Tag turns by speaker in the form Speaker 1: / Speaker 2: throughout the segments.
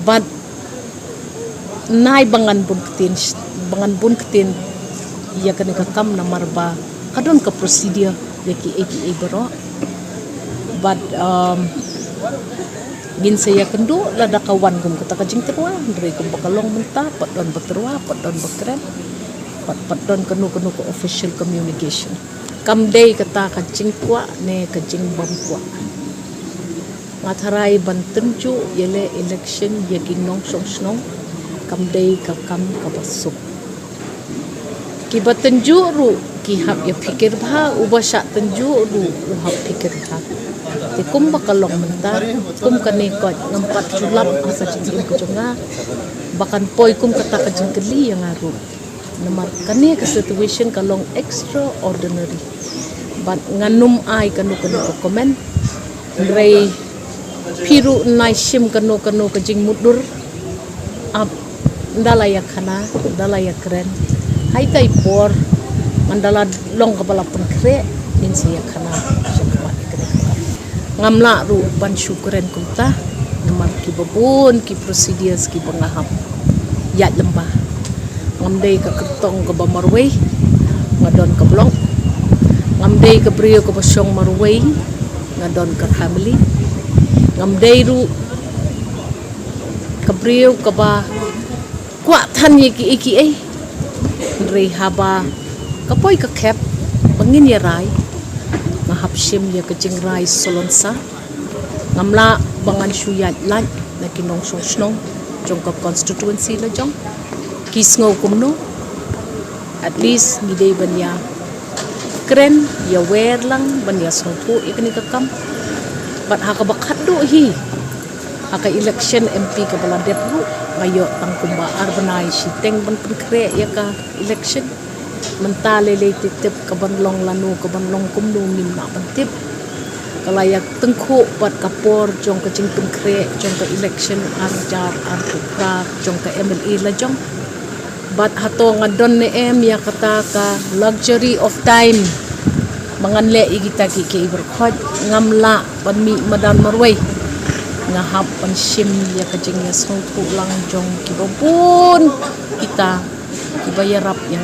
Speaker 1: but nai bangan bun ketin ya kan kam na marba kadon ka procedure yaki eki bro but gin saya kendo lada kawan kum kata kajing terwa dari kum bakalong menta padon baterwa padon bakren padon kenu ko official communication kam day kata kajing kwa ne kajing bam kwa ngatarai bantenju yele election yaki nong song kam day ka kam kabasuk ki batenju ru ki hab ya pikir bha uba sya tenju ru hab pikir bha te kum bakalong mentar kum kane ko ngampat sulap asa jing ko jonga bakan poi kum kata kajing keli yang aru namar kane ke situation kalong extraordinary but nganum ai kanu ko comment rei piru nai shim kanu kajing mudur ab ndalaya khana ndalaya kren hai tai por mandala long kapala pun kre in siya khana ngamla ru ban syukuren kunta namar ki babun ki procedures ki bangaham ya lembah ngamdei ka kertong ka bamarway ngadon ka blong ngamdei ka brio ka basyong marway ngadon ka family ngamdei ru ka brio ka ba kwa than iki ai rei haba kapoy ka kep pangin ya rai ngahap sim ya kajing rai solonsa ngamla bangan syuyat lan na kinong song jong ka constituency la jong kisngo kumno at least ngidei banya kren ya wer lang banya songpu ikni ka kam bat ha ka bakat do hi haka election MP ka baladep ru ngayo tang kumba arbanai siteng ban penkre ya ka election mentale le titip ka banlong lanu ka banlong kumnu min ma bantip kalayak tengku pat kapor jong ka jing penkre jong ka election arjar arpra jong ka MLA la jong bat hato ngadon ne em ya kata ka luxury of time mangan le igita ki ke iberkhot ngamla panmi madan marway ngahap pansim ya kajing ya songku lang jong kibabun kita kibayarap yang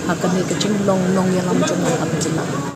Speaker 1: hakani kajing long nong ya lam jong